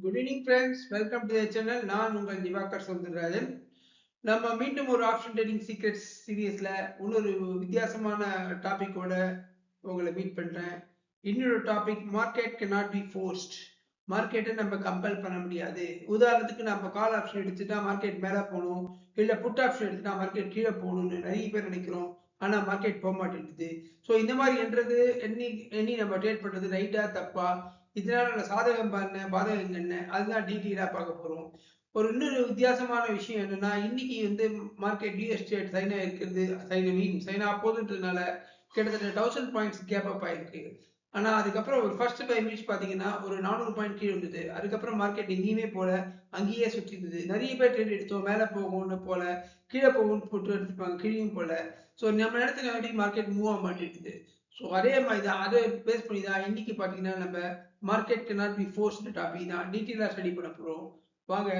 Good evening friends, welcome to the channel. நான் உங்கள் திவாகர் சௌந்தரராஜன். நம்ம மீண்டும் ஒரு ஆப்ஷன் ட்ரேடிங் சீக்ரெட்ஸ் சீரியஸ்ல இன்னொரு வித்தியாசமான டாபிக்கோட உங்களை மீட் பண்றேன். இன்னொரு topic, market cannot be forced. மார்க்கெட்டை நம்ம கம்பல் பண்ண முடியாது. உதாரணத்துக்கு நம்ம கால் ஆப்ஷன் எடுத்துட்டா மார்க்கெட் மேலே போகணும், இல்லை புட் ஆப்ஷன் எடுத்துட்டா மார்க்கெட் கீழே போகணும்னு நிறைய பேர் நினைக்கிறோம். ஆனா மார்க்கெட் போக மாட்டேங்குது. ஸோ இந்த மாதிரி என்றது எண்ணி நம்ம ட்ரேட் பண்றது ரைட்டா தப்பா, இதனால சாதகம் என்ன பாதகம் என்ன, அதுதான் டீட்டெயிலா பார்க்க போறோம். இன்னொரு வித்தியாசமான விஷயம் என்னன்னா, இன்னைக்கு மார்க்கெட் யூஎஸ் ட்ரேட் சைனா இருக்கிறது, சைனா போதுன்றதுனால கிட்டத்தட்ட 1000 பாயிண்ட்ஸ் கேப் அப் ஆயிருக்கு. ஆனா அதுக்கப்புறம் ஒரு ஃபர்ஸ்ட் 5 மினிட்ஸ் பாத்தீங்கன்னா ஒரு 400 பாயிண்ட் கீழே இருந்தது. அதுக்கப்புறம் மார்க்கெட் எங்கேயுமே போல, அங்கேயே சுற்றி இருந்தது. நிறைய பேர் ட்ரேட் எடுத்தோம், மேலே போகும்னு போல, கீழே போகும்னு போட்டு எடுத்துப்பாங்க, கீழேயும் போல. ஸோ நம்ம இடத்துல மார்க்கெட் மூவ் ஆக மாட்டேங்குது. ஸோ அதே மாதிரி தான், அதை பேஸ் பண்ணி தான் இன்னைக்கு பார்த்தீங்கன்னா நம்ம market cannot be forced topic தான் டீட்டெயிலாக ஸ்டடி பண்ண போகிறோம். வாங்க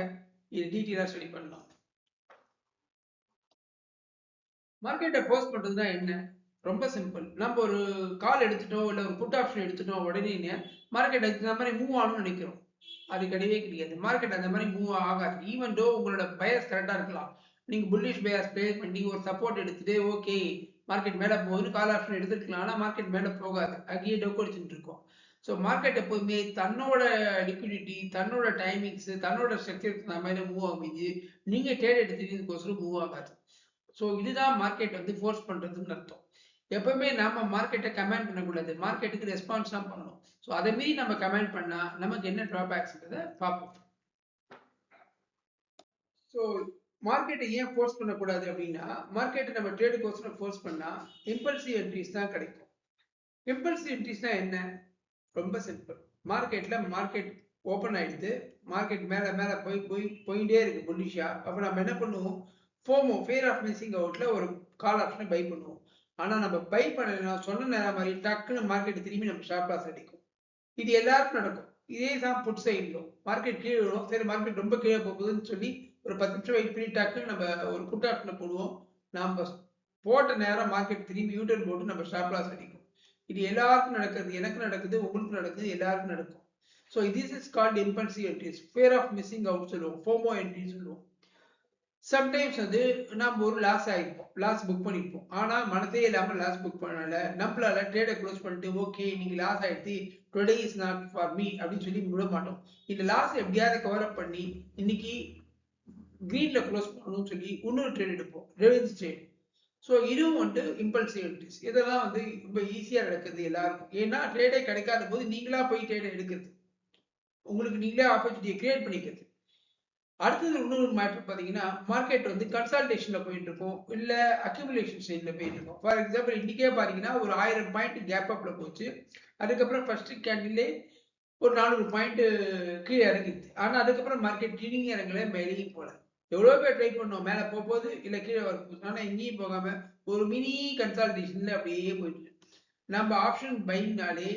இது டீட்டெயிலாக ஸ்டடி பண்ணலாம். மார்க்கெட்டை ஃபோர்ஸ் பண்ணுறதுனா என்ன? ரொம்ப சிம்பிள். நம்ம ஒரு கால் எடுத்துட்டோம், இல்லை ஒரு புட் ஆப்ஷன் எடுத்துட்டோம், உடனே மார்க்கெட் அந்த மாதிரி மூவ் ஆகணும்னு நினைக்கிறோம். அது கிடையவே கிடையாது. மார்க்கெட் அந்த மாதிரி மூவ் ஆகாது. ஈவன் தோ உங்களோட பயஸ் கரெக்டாக இருக்கலாம், நீங்க புல்லிஷ் பயஸ் ப்ளே பண்ணி ஒரு சப்போர்ட் எடுத்துட்டு ஓகே மார்க்கெட் மேலே போகுது கால் ஆப்ஷன் எடுத்துருக்கலாம், ஆனால் மார்க்கெட் மேலே போகாது, அங்கேயே டொக்கு அடிச்சுட்டு இருக்கும். ஸோ மார்க்கெட் எப்போதுமே தன்னோட லிக்விடிட்டி, தன்னோட டைமிங்ஸ், தன்னோட ஸ்ட்ரக்சருக்கு அந்த மாதிரி மூவ் ஆகுது. நீங்க ட்ரேட் எடுத்துக்கிறதுக்கோசரம் மூவ் ஆகாது. ஸோ இதுதான் மார்க்கெட் ஃபோர்ஸ் பண்றதுன்னு அர்த்தம். எப்பவுமே நாம மார்க்கெட்டை கமெண்ட் பண்ணக்கூடாது, மார்க்கெட்டுக்கு ரெஸ்பான்ஸ் தான் பண்ணணும். ஸோ அதை மீறி நம்ம கமெண்ட் பண்ணா நமக்கு என்ன டிராபேக்ஸ்ன்றதை பார்ப்போம். ஸோ மார்க்கெட்டை ஏன் ஃபோர்ஸ் பண்ணக்கூடாது அப்படின்னா, மார்க்கெட்டை நம்ம ட்ரேடுக்கோசரம் ஃபோர்ஸ் பண்ணா இம்பல்சிவ் என்ட்ரிஸ் தான் கிடைக்கும். இம்பல்சிவ் என்ட்ரிஸ்னா என்ன? ரொம்ப சிம்பிள். மார்க்கெட் ஓப்பன் ஆயிடுது, மார்க்கெட் மேலே மேலே போயிட்டே இருக்கு புல்லிஷா. அப்போ நம்ம என்ன பண்ணுவோம்? ஃபோமோ, ஃபியர் ஆஃப் மிஸ்ஸிங் அவுட்ல ஒரு கால் ஆப்ஷனை பை பண்ணுவோம். ஆனா நம்ம பை பண்ணலாம் சொன்ன நேரம் மாதிரி டக்குன்னு மார்க்கெட் திரும்பி நம்ம ஸ்டாப் லாஸ் அடிக்கும். இது எல்லாருக்கும் நடக்கும். இதே தான் புட் சைட்லும் மார்க்கெட் கீழே வரும், சரி மார்க்கெட் ரொம்ப கீழே போகுதுன்னு சொல்லி ஒரு 10 நிமிஷம் வெயிட் பண்ணி டக்குன்னு நம்ம ஒரு புட் ஆப்ஷனை போடுவோம். நம்ம போட்ட நேரம் மார்க்கெட் திரும்பி யூட்டர்ன் போட்டு நம்ம ஸ்டாப் லாஸ் அடிக்கும். இது எல்லாருக்கும் நடக்குது, எனக்கு நடக்குது, உங்களுக்கு நடக்குது, எல்லாருக்கும் நடக்கும். So this is called impulsive entries, fear of missing out சொல்லுவோம், ஃபோமோ என்ட்ரி சொல்லுவோம். சம்டைம்ஸ் நம்ம ஒரு லாஸ் ஆயிருப்போம், லாஸ் புக் பண்ணிருப்போம். ஆனா மனசே இல்லாம லாஸ் புக் பண்ணல, நம்மளால ட்ரேடை க்ளோஸ் பண்ணிட்டு ஓகே இன்னைக்கு லாஸ் ஆயிடுச்சு, today is not for me அப்படின்னு சொல்லி விட மாட்டோம். இந்த லாஸ் எப்படியாவது கவர் அப் பண்ணி இன்னைக்கு கிரீன்ல க்ளோஸ் பண்ணணும்னு சொல்லி இன்னொரு ட்ரேட் எடுப்போம், ரிவெஞ்ச் ட்ரேட். ஸோ இதுவும் இம்பல்சிவ் என்ட்ரிஸ். இதெல்லாம் ரொம்ப ஈஸியா நடக்குது எல்லாருக்கும். ஏன்னா ட்ரேடே கிடைக்காத போது நீங்களா போய் ட்ரேடை எடுக்கிறது, உங்களுக்கு நீங்களே ஆப்பர்ச்சுனிட்டியை கிரியேட் பண்ணிக்கிறது. அடுத்தது இன்னொரு மேட்டர் பார்த்தீங்கன்னா, மார்க்கெட் கன்சல்டேஷன்ல போயிட்டு இருக்கும், இல்ல அக்யூமுலேஷன் ஸ்டைல்ல போயிட்டு இருக்கும். ஃபார் எக்ஸாம்பிள் இன்னைக்கே பாத்தீங்கன்னா ஒரு 1000 பாயிண்ட் கேப் அப்ல போச்சு. அதுக்கப்புறம் ஃபர்ஸ்ட் கேண்டிலே ஒரு 400 பாயிண்ட் கீழே இறங்கிடுது. ஆனா அதுக்கப்புறம் மார்க்கெட் கீழே இறங்கல, மேலேயும் போல. எவ்வளவு பேர் ட்ரை பண்ணோம் மேல போகுது இல்ல கீழே வரப்போகுது, ஆனா எங்கேயும் போகாம ஒரு மினி கன்சல்டேஷன்ல அப்படியே போயிட்டு. நம்ம ஆப்ஷன் பைனாலே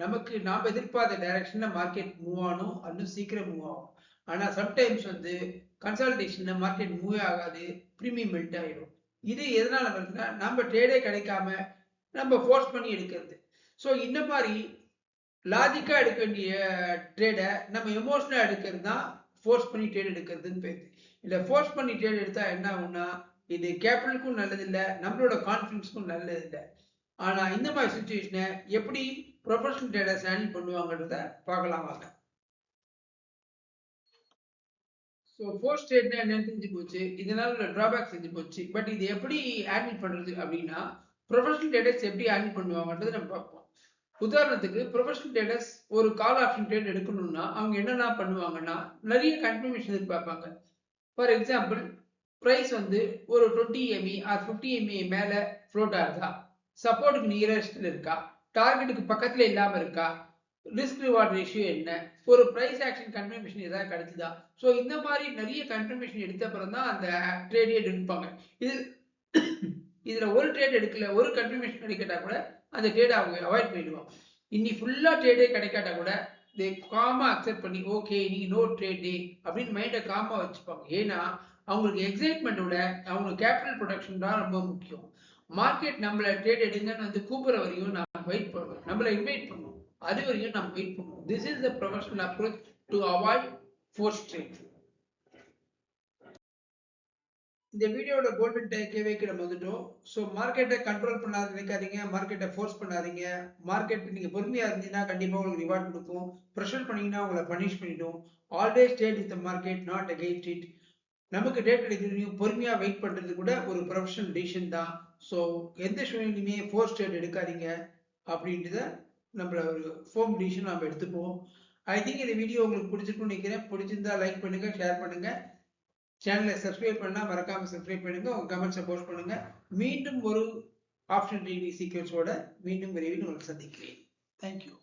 நமக்கு நாம எதிர்பார்த்த டைரக்ஷன்ல மார்க்கெட் மூவ் ஆகணும், இன்னும் சீக்கிரம் மூவ் ஆகும். ஆனா சம்டைம்ஸ் கன்சல்டேஷன்ல மார்க்கெட் மூவ் ஆகாது, பிரீமியம் மெல்ட் ஆயிடும். இது எதனால வருதுன்னா, நம்ம ட்ரேடே கிடைக்காம நம்ம ஃபோர்ஸ் பண்ணி எடுக்கிறது. ஸோ இந்த மாதிரி லாஜிக்கா எடுக்க வேண்டிய ட்ரேடை நம்ம எமோஷனலா எடுக்கிறது தான் ஃபோர்ஸ் பண்ணி ட்ரேட் எடுக்கிறதுன்னு பேரு. இல்ல ஃபோர்ஸ் பண்ணி ட்ரேட் எடுத்தா என்ன ஆகும்னா, இது கேபிட்டலுக்கும் நல்லது இல்லை, நம்மளோட கான்ஃபிடன்ஸ்க்கும் நல்லது இல்லை. ஆனா இந்த மாதிரி சுச்சுவேஷனை எப்படி ப்ரொஃபஷனல் ட்ரேடர்ஸ் ஹேண்டில் பண்ணுவாங்கன்றத பார்க்கலாம் வாங்க. ஸோ ஃபோர்ஸ் ட்ரேட்னா என்னன்னு தெரிஞ்சு போச்சு, இதனால டிராபேக் தெரிஞ்சு போச்சு. பட் இது எப்படி ஹேண்டில் பண்றது அப்படின்னா, ப்ரொஃபஷனல் ட்ரேடர்ஸ் எப்படி ஹேண்டில் பண்ணுவாங்கன்றது நம்ம பார்ப்போம். உதாரணத்துக்கு ப்ரொஃபஷனல் ட்ரேடர்ஸ் ஒரு கால் ஆப்ஷன் ட்ரேட் எடுக்கணும்னா அவங்க என்னென்ன பண்ணுவாங்கன்னா, நிறைய கன்ஃபர்மேஷன் எதிர்பார்ப்பாங்க. ஃபார் எக்ஸாம்பிள், ப்ரைஸ் ஒரு 20 MA ஆர் 50 MA மேல ஃப்ளோட் ஆகுதா, சப்போர்ட்டுக்கு நியரஸ்ட்ல இருக்கா, டார்கெட்டுக்கு பக்கத்துல இல்லாம இருக்கா, ரிஸ்க் ரிவார்ட் ரேஷியோ என்ன, ஒரு பிரைஸ் ஆக்ஷன் கன்ஃபர்மேஷன் ஏதாவது கிடைச்சுதா. ஸோ இந்த மாதிரி நிறைய கன்ஃபர்மேஷன் எடுத்த அப்புறம் தான் அந்த ட்ரேடே எடுப்பாங்க. இதுல ஒரு ட்ரேட் எடுக்கல, ஒரு கன்ஃபர்மேஷன் கிடைக்கட்டா கூட அந்த ட்ரேட் அவங்க அவாய்ட் பண்ணிடுவாங்க. இன்னி ஃபுல்லா ட்ரேடே கிடைக்காட்டா கூட காமா அக்செப்ட் பண்ணி ஓகே நீங்க நோ ட்ரேட் டே அப்படின்னு மைண்டை காமா வச்சுப்பாங்க. ஏன்னா அவங்களுக்கு எக்ஸைட்மெண்டோட அவங்களுக்கு கேபிட்டல் ப்ரொடக்ஷன் தான் ரொம்ப முக்கியம். மார்க்கெட் நம்மள ட்ரேட் எடுங்கன்னு கூப்பிடுற வரையும் நம்ம வெயிட் பண்ணுவோம், நம்மள இன்வைட் பண்ணுவோம். அது வரைக்கும் நம்ம வெயிட் பண்ணுவோம். This is the professional approach to avoid force trade. இந்த வீடியோட கோல்டன் டேக்அவேக்கு நம்ம வந்துட்டோம். ஸோ மார்க்கெட்டை கண்ட்ரோல் பண்ணாத நினைக்காதீங்க, மார்க்கெட்டை ஃபோர்ஸ் பண்ணாதீங்க. மார்க்கெட் நீங்க பொறுமையா இருந்தீங்கன்னா கண்டிப்பா உங்களுக்கு ரிவார்ட் கொடுக்கும். ப்ரெஷர் பண்ணீங்கன்னா உங்களை பனிஷ் பண்ணிடும். Always trade with market, not against it. நமக்கு டேட் கிடைக்கிறதையும் பொறுமையா வெயிட் பண்றது கூட ஒரு ப்ரொஃபஷனல் டிசிஷன் தான். ஸோ எந்த சூழ்நிலையுமே ஃபோர்ஸ் ட்ரேட் எடுக்காதீங்க அப்படின்றத நம்மள ஒரு ஃபோம் டிசிஷன் நம்ம எடுத்துப்போம். ஐ திங்க் இந்த வீடியோ உங்களுக்கு பிடிச்சிருக்கும்னு நினைக்கிறேன். பிடிச்சிருந்தா லைக் பண்ணுங்க, ஷேர் பண்ணுங்க. சேனலை சப்ஸ்கிரைப் பண்ணா மறக்காம சப்ஸ்கிரைப் பண்ணுங்க. உங்க கமெண்ட்ஸை போஸ்ட் பண்ணுங்க. மீண்டும் ஒரு ஆப்ஷன் டிவி சீக்வன்ஸோட மீண்டும் விரைவில் உங்களுக்கு சந்திக்கிறேன். தேங்க்யூ.